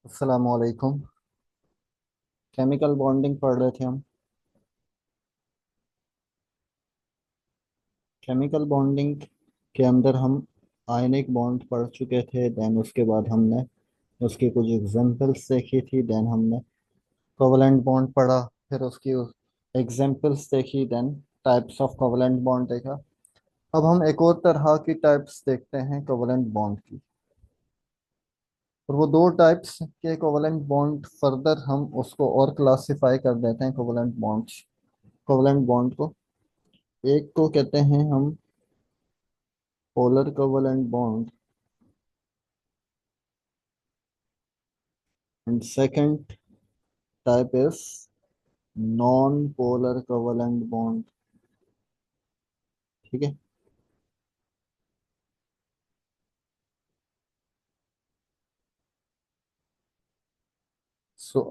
अस्सलाम वालेकुम। Chemical bonding पढ़ रहे थे हम। केमिकल बॉन्डिंग के अंदर हम आयनिक बॉन्ड पढ़ चुके थे। देन उसके बाद हमने उसकी कुछ एग्जांपल्स देखी थी। देन हमने कोवलेंट बॉन्ड पढ़ा। फिर उसकी एग्जांपल्स देखी। Then types of covalent bond देखा। अब हम एक और तरह की टाइप्स देखते हैं कोवलेंट बॉन्ड की। और वो दो टाइप्स के कोवलेंट बॉन्ड फर्दर हम उसको और क्लासिफाई कर देते हैं कोवलेंट बॉन्ड्स। कोवलेंट बॉन्ड को एक को कहते हैं हम polar covalent bond, and second type is non-polar covalent bond। ठीक है।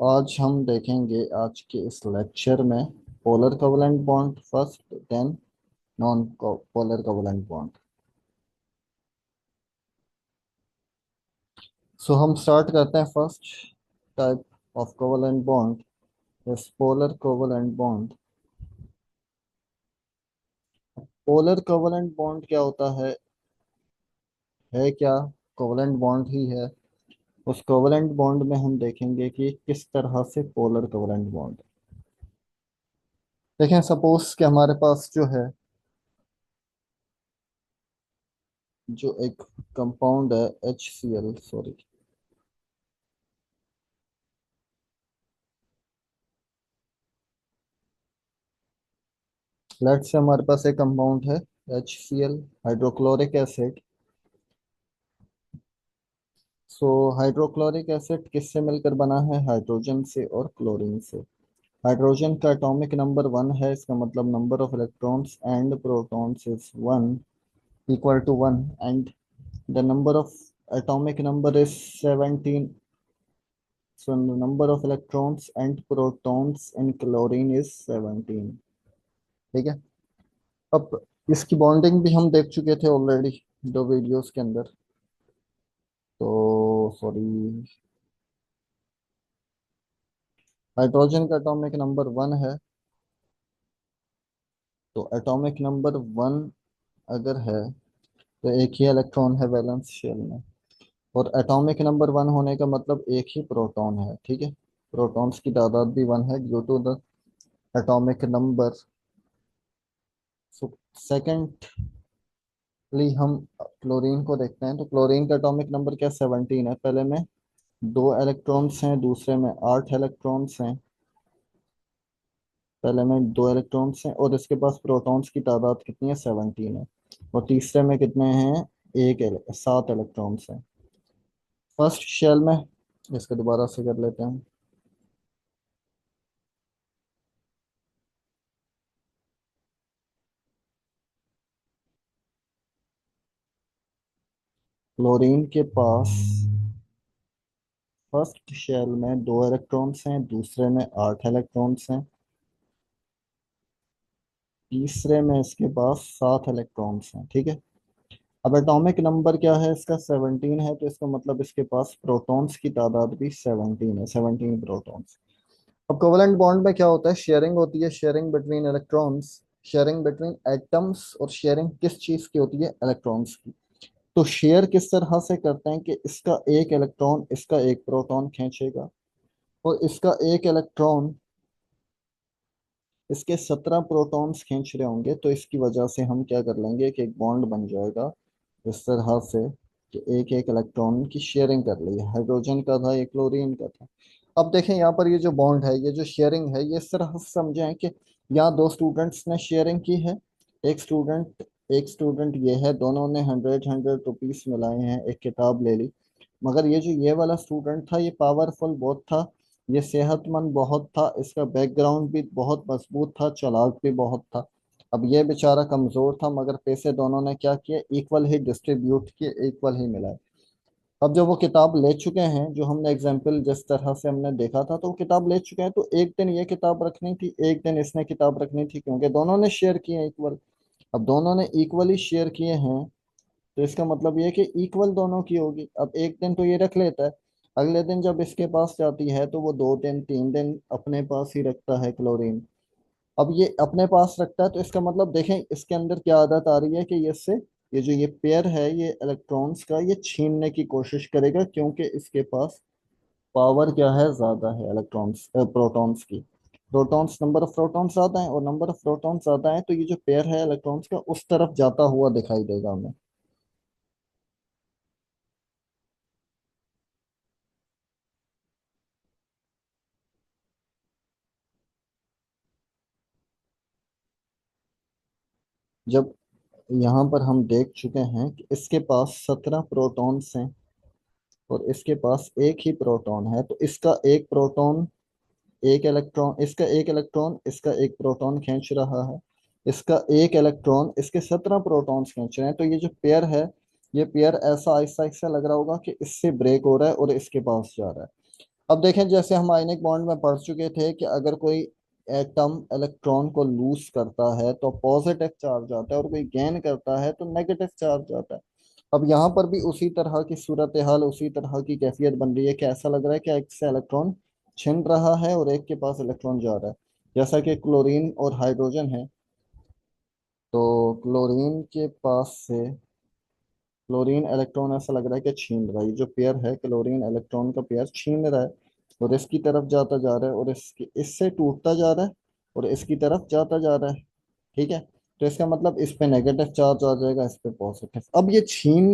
आज हम देखेंगे आज के इस लेक्चर में polar covalent bond first, then non polar covalent bond. हम स्टार्ट करते हैं first type of covalent bond, इस polar covalent bond. Polar covalent bond क्या होता है क्या? कोवलेंट बॉन्ड ही है। उस कोवलेंट बॉन्ड में हम देखेंगे कि किस तरह से पोलर कोवलेंट बॉन्ड। देखें, सपोज कि हमारे पास जो है, जो एक कंपाउंड है HCl, सॉरी, लेट्स से हमारे पास एक कंपाउंड है HCl, hydrochloric acid. Hydrochloric acid किससे मिलकर बना है? हाइड्रोजन से और क्लोरीन से। हाइड्रोजन का एटॉमिक नंबर 1 है, इसका मतलब number of electrons and protons is 1, equal to 1, and the number of atomic number is 17. So the number of electrons and protons in chlorine is 17। ठीक है। अब इसकी बॉन्डिंग भी हम देख चुके थे ऑलरेडी दो वीडियोस के अंदर। तो सॉरी, हाइड्रोजन का एटॉमिक नंबर 1 है। तो एटॉमिक नंबर 1 अगर है तो एक ही इलेक्ट्रॉन है वैलेंस शेल में। और एटॉमिक नंबर 1 होने का मतलब एक ही प्रोटॉन है। ठीक है। प्रोटॉन्स की तादाद भी 1 है due to the atomic number. Secondly हम क्लोरीन को देखते हैं। तो क्लोरीन का एटॉमिक नंबर क्या? 17 है। पहले में 2 इलेक्ट्रॉन्स हैं, दूसरे में 8 इलेक्ट्रॉन्स हैं। पहले में 2 इलेक्ट्रॉन्स हैं और इसके पास प्रोटॉन्स की तादाद कितनी है? 17 है। और तीसरे में कितने हैं? 7 इलेक्ट्रॉन्स हैं। फर्स्ट शेल में इसको दोबारा से कर लेते हैं। क्लोरीन के पास फर्स्ट शेल में 2 इलेक्ट्रॉन्स हैं, दूसरे में 8 इलेक्ट्रॉन्स हैं, तीसरे में इसके पास 7 इलेक्ट्रॉन्स हैं। ठीक है। अब एटॉमिक नंबर क्या है इसका? 17 है। तो इसका मतलब इसके पास प्रोटॉन्स की तादाद भी 17 है, 17 प्रोटॉन्स। अब कोवलेंट बॉन्ड में क्या होता है? शेयरिंग होती है, sharing between electrons, sharing between atoms. और शेयरिंग किस चीज की होती है? इलेक्ट्रॉन्स की। तो शेयर किस तरह से करते हैं कि इसका एक इलेक्ट्रॉन इसका एक प्रोटॉन खींचेगा और इसका एक इलेक्ट्रॉन इसके 17 प्रोटॉन्स खींच रहे होंगे। तो इसकी वजह से हम क्या कर लेंगे कि एक बॉन्ड बन जाएगा इस तरह से कि एक एक इलेक्ट्रॉन की शेयरिंग कर ली। हाइड्रोजन का था, ये क्लोरीन का था। अब देखें यहाँ पर ये जो बॉन्ड है, ये जो शेयरिंग है, ये इस तरह से समझें कि यहाँ दो स्टूडेंट्स ने शेयरिंग की है। एक स्टूडेंट ये है, दोनों ने 100 100 रुपीस मिलाए हैं, एक किताब ले ली। मगर ये जो ये वाला स्टूडेंट था, ये पावरफुल बहुत था, ये सेहतमंद बहुत था, इसका बैकग्राउंड भी बहुत मजबूत था, चालाक भी बहुत था। अब ये बेचारा कमजोर था, मगर पैसे दोनों ने क्या किए? इक्वल ही डिस्ट्रीब्यूट किए, इक्वल ही मिलाए। अब जब वो किताब ले चुके हैं, जो हमने एग्जाम्पल जिस तरह से हमने देखा था, तो वो किताब ले चुके हैं, तो एक दिन ये किताब रखनी थी, एक दिन इसने किताब रखनी थी, क्योंकि दोनों ने शेयर किए इक्वल। अब दोनों ने इक्वली शेयर किए हैं, तो इसका मतलब ये है कि इक्वल दोनों की होगी। अब एक दिन तो ये रख लेता है, अगले दिन जब इसके पास जाती है तो वो 2 दिन 3 दिन अपने पास ही रखता है क्लोरीन। अब ये अपने पास रखता है तो इसका मतलब देखें इसके अंदर क्या आदत आ रही है कि ये इससे ये जो ये पेयर है ये इलेक्ट्रॉन्स का ये छीनने की कोशिश करेगा, क्योंकि इसके पास पावर क्या है, ज्यादा है इलेक्ट्रॉन्स प्रोटॉन्स की। प्रोटॉन्स, नंबर ऑफ प्रोटॉन्स ज्यादा है, और नंबर ऑफ प्रोटॉन्स ज्यादा है तो ये जो पेयर है इलेक्ट्रॉन्स का उस तरफ जाता हुआ दिखाई देगा हमें। जब यहाँ पर हम देख चुके हैं कि इसके पास 17 प्रोटॉन्स हैं और इसके पास एक ही प्रोटॉन है, तो इसका एक प्रोटॉन, एक इलेक्ट्रॉन, इसका एक इलेक्ट्रॉन इसका एक प्रोटॉन खींच रहा है, इसका एक इलेक्ट्रॉन इसके 17 प्रोटॉन्स खींच रहे हैं। तो ये जो पेयर है, ये पेयर ऐसा आहिस्ता आहिस्ता लग रहा होगा कि इससे ब्रेक हो रहा है और इसके पास जा रहा है। अब देखें जैसे हम आयनिक बॉन्ड में पढ़ चुके थे कि अगर कोई एटम इलेक्ट्रॉन को लूज करता है तो पॉजिटिव चार्ज आता है, और कोई गेन करता है तो नेगेटिव चार्ज आता है। अब यहाँ पर भी उसी तरह की सूरत हाल, उसी तरह की कैफियत बन रही है कि ऐसा लग रहा है कि एक से इलेक्ट्रॉन छिन रहा है और एक के पास इलेक्ट्रॉन जा रहा है। जैसा कि क्लोरीन और हाइड्रोजन है, तो क्लोरीन के पास से क्लोरीन इलेक्ट्रॉन ऐसा लग रहा है कि छीन रहा है, ये जो पेयर है क्लोरीन इलेक्ट्रॉन का पेयर छीन रहा है और इसकी तरफ जाता जा रहा है, और इसकी इससे टूटता जा रहा है और इसकी तरफ जाता जा रहा है। ठीक है, तो इसका मतलब इस पे नेगेटिव चार्ज आ जाएगा, इस पे पॉजिटिव। अब ये छीन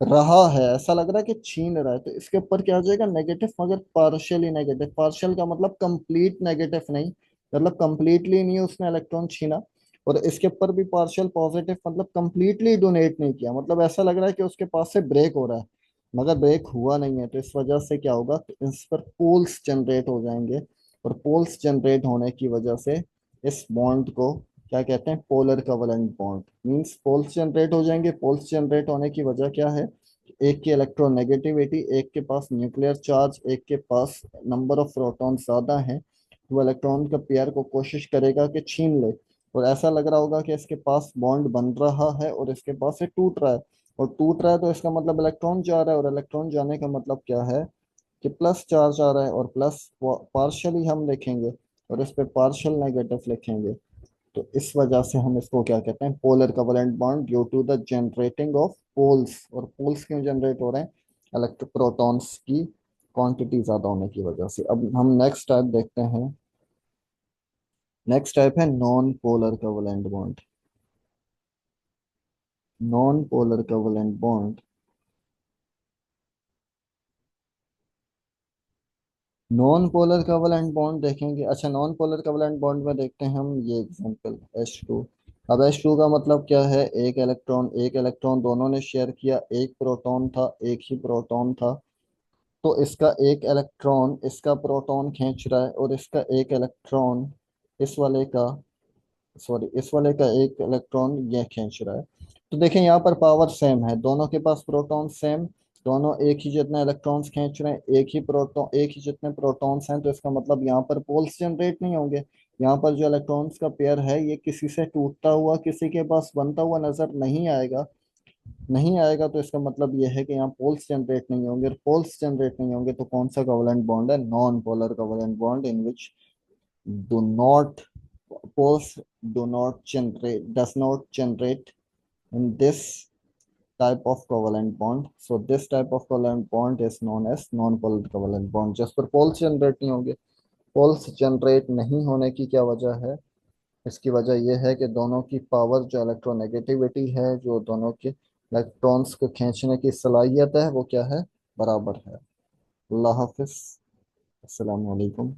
रहा है, ऐसा लग रहा है कि छीन रहा है, तो इसके ऊपर क्या आ जाएगा, नेगेटिव, मगर पार्शियली नेगेटिव। पार्शियल का मतलब कंप्लीट नेगेटिव नहीं, मतलब कंप्लीटली नहीं उसने इलेक्ट्रॉन छीना, और इसके ऊपर भी पार्शियल पॉजिटिव, मतलब कंप्लीटली डोनेट नहीं किया, मतलब ऐसा लग रहा है कि उसके पास से ब्रेक हो रहा है मगर ब्रेक हुआ नहीं है। तो इस वजह से क्या होगा, तो इस पर पोल्स जनरेट हो जाएंगे, और पोल्स जनरेट होने की वजह से इस बॉन्ड को क्या कहते हैं, polar covalent bond. Means poles generate हो जाएंगे। पोल्स जनरेट होने की वजह क्या है, एक की इलेक्ट्रोनेगेटिविटी, एक के पास न्यूक्लियर चार्ज, एक के पास नंबर ऑफ प्रोटॉन ज्यादा है, वो इलेक्ट्रॉन का पेयर को कोशिश करेगा कि छीन ले, और ऐसा लग रहा होगा कि इसके पास बॉन्ड बन रहा है और इसके पास से टूट रहा है, और टूट रहा है तो इसका मतलब इलेक्ट्रॉन जा रहा है, और इलेक्ट्रॉन जाने का मतलब क्या है कि प्लस चार्ज आ रहा है, और प्लस पार्शियली हम लिखेंगे और इस पे पार्शियल नेगेटिव लिखेंगे। तो इस वजह से हम इसको क्या कहते हैं, polar covalent bond, due to the generating of poles. और पोल्स क्यों जनरेट हो रहे हैं, इलेक्ट्रो प्रोटॉन्स की क्वांटिटी ज्यादा होने की वजह से। अब हम नेक्स्ट टाइप देखते हैं। नेक्स्ट टाइप है non polar covalent bond. Non polar covalent bond, non polar covalent bond देखेंगे। अच्छा, नॉन पोलर कवलेंट बॉन्ड में देखते हैं हम ये एग्जांपल H2। अब H2 का मतलब क्या है, एक इलेक्ट्रॉन, एक इलेक्ट्रॉन दोनों ने शेयर किया, एक प्रोटॉन था, एक ही प्रोटॉन था, तो इसका एक इलेक्ट्रॉन इसका प्रोटॉन खींच रहा है, और इसका एक इलेक्ट्रॉन इस वाले का, सॉरी इस वाले का एक इलेक्ट्रॉन ये खींच रहा है। तो देखें यहाँ पर पावर सेम है, दोनों के पास प्रोटॉन सेम, दोनों एक ही जितने इलेक्ट्रॉन्स खींच रहे हैं, एक ही प्रोटॉन, एक ही जितने प्रोटॉन्स हैं, तो इसका मतलब यहाँ पर पोल्स जनरेट नहीं होंगे। यहाँ पर जो इलेक्ट्रॉन्स का पेयर है ये किसी से टूटता हुआ, किसी के पास बनता हुआ नजर नहीं आएगा, नहीं आएगा। तो इसका मतलब ये है कि यहाँ पोल्स जनरेट नहीं होंगे, और पोल्स जनरेट नहीं होंगे तो कौन सा कोवलेंट बॉन्ड है, non polar covalent bond, in which do not poles does not generate in this type of covalent bond. So this type of covalent bond is known as non-polar covalent bond, जिस पर poles generate नहीं होंगे। Poles generate नहीं होने की क्या वजह है, इसकी वजह यह है कि दोनों की पावर, जो इलेक्ट्रोनेगेटिविटी है, जो दोनों के इलेक्ट्रॉन्स को खींचने की सलाहियत है, वो क्या है, बराबर है। अल्लाह हाफिज, अस्सलाम वालेकुम।